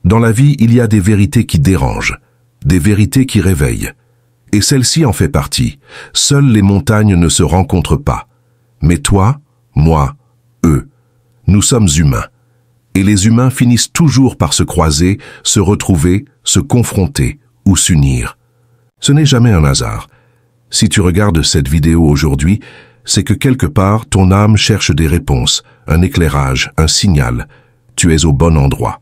Dans la vie, il y a des vérités qui dérangent, des vérités qui réveillent. Et celle-ci en fait partie. Seules les montagnes ne se rencontrent pas. Mais toi, moi, eux, nous sommes humains. Et les humains finissent toujours par se croiser, se retrouver, se confronter ou s'unir. Ce n'est jamais un hasard. Si tu regardes cette vidéo aujourd'hui, c'est que quelque part, ton âme cherche des réponses, un éclairage, un signal. Tu es au bon endroit.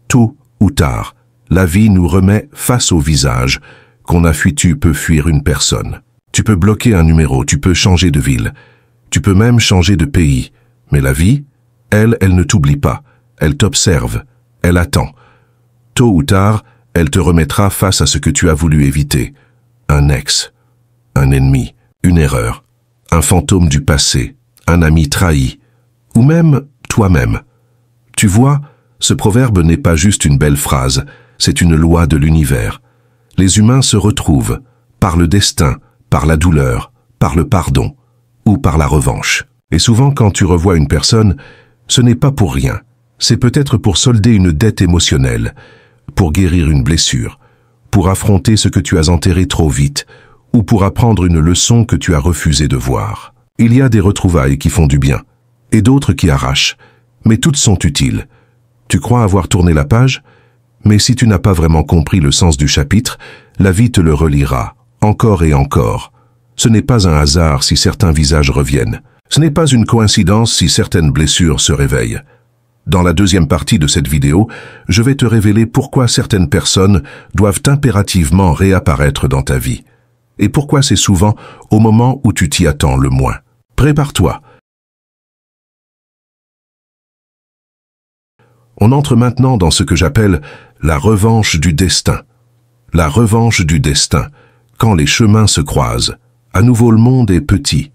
Tôt ou tard, la vie nous remet face au visage. Qu'on a fui, tu peux fuir une personne. Tu peux bloquer un numéro, tu peux changer de ville. Tu peux même changer de pays. Mais la vie, elle ne t'oublie pas. Elle t'observe. Elle attend. Tôt ou tard, elle te remettra face à ce que tu as voulu éviter. Un ex, un ennemi, une erreur, un fantôme du passé, un ami trahi, ou même toi-même. Tu vois, ce proverbe n'est pas juste une belle phrase, c'est une loi de l'univers. Les humains se retrouvent, par le destin, par la douleur, par le pardon, ou par la revanche. Et souvent quand tu revois une personne, ce n'est pas pour rien. C'est peut-être pour solder une dette émotionnelle, pour guérir une blessure, pour affronter ce que tu as enterré trop vite, ou pour apprendre une leçon que tu as refusé de voir. Il y a des retrouvailles qui font du bien, et d'autres qui arrachent, mais toutes sont utiles. Tu crois avoir tourné la page? Mais si tu n'as pas vraiment compris le sens du chapitre, la vie te le relira, encore et encore. Ce n'est pas un hasard si certains visages reviennent. Ce n'est pas une coïncidence si certaines blessures se réveillent. Dans la deuxième partie de cette vidéo, je vais te révéler pourquoi certaines personnes doivent impérativement réapparaître dans ta vie. Et pourquoi c'est souvent au moment où tu t'y attends le moins. Prépare-toi. On entre maintenant dans ce que j'appelle la revanche du destin. La revanche du destin, quand les chemins se croisent. À nouveau le monde est petit.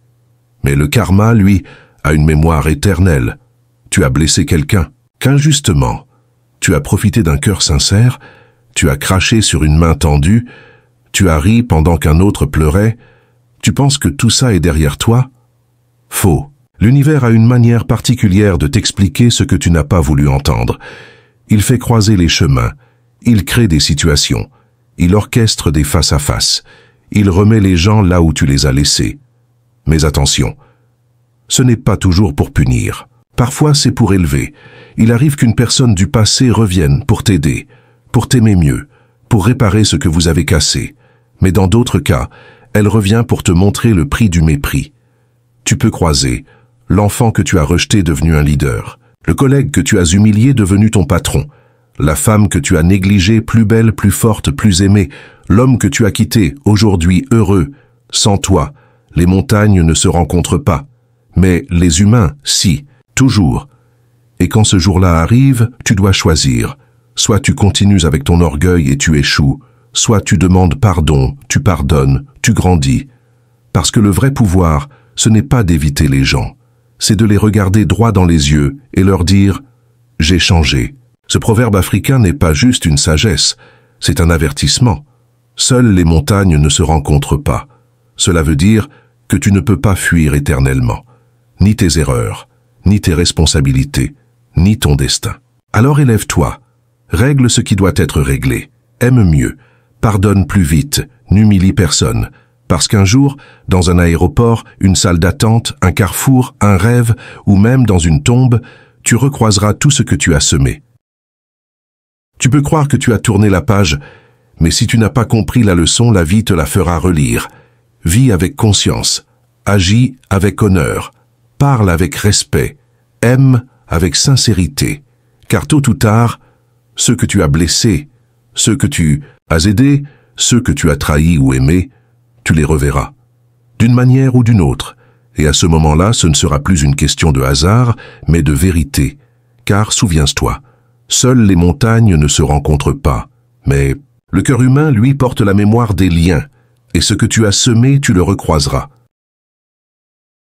Mais le karma, lui, a une mémoire éternelle. Tu as blessé quelqu'un, qu'injustement. Tu as profité d'un cœur sincère, tu as craché sur une main tendue, tu as ri pendant qu'un autre pleurait. Tu penses que tout ça est derrière toi? Faux. L'univers a une manière particulière de t'expliquer ce que tu n'as pas voulu entendre. Il fait croiser les chemins, il crée des situations, il orchestre des face-à-face, il remet les gens là où tu les as laissés. Mais attention, ce n'est pas toujours pour punir. Parfois c'est pour élever. Il arrive qu'une personne du passé revienne pour t'aider, pour t'aimer mieux, pour réparer ce que vous avez cassé. Mais dans d'autres cas, elle revient pour te montrer le prix du mépris. Tu peux croiser l'enfant que tu as rejeté devenu un leader, le collègue que tu as humilié devenu ton patron, la femme que tu as négligée plus belle, plus forte, plus aimée, l'homme que tu as quitté, aujourd'hui heureux. Sans toi, les montagnes ne se rencontrent pas. Mais les humains, si, toujours. Et quand ce jour-là arrive, tu dois choisir. Soit tu continues avec ton orgueil et tu échoues, soit tu demandes pardon, tu pardonnes, tu grandis. Parce que le vrai pouvoir, ce n'est pas d'éviter les gens, c'est de les regarder droit dans les yeux et leur dire « J'ai changé ». Ce proverbe africain n'est pas juste une sagesse, c'est un avertissement. Seules les montagnes ne se rencontrent pas. Cela veut dire que tu ne peux pas fuir éternellement. Ni tes erreurs, ni tes responsabilités, ni ton destin. Alors élève-toi, règle ce qui doit être réglé, aime mieux, pardonne plus vite, n'humilie personne. Parce qu'un jour, dans un aéroport, une salle d'attente, un carrefour, un rêve, ou même dans une tombe, tu recroiseras tout ce que tu as semé. Tu peux croire que tu as tourné la page, mais si tu n'as pas compris la leçon, la vie te la fera relire. Vis avec conscience, agis avec honneur, parle avec respect, aime avec sincérité. Car tôt ou tard, ceux que tu as blessés, ceux que tu as aidés, ceux que tu as trahis ou aimés, tu les reverras, d'une manière ou d'une autre. Et à ce moment-là, ce ne sera plus une question de hasard, mais de vérité. Car, souviens-toi, seules les montagnes ne se rencontrent pas. Mais le cœur humain, lui, porte la mémoire des liens. Et ce que tu as semé, tu le recroiseras.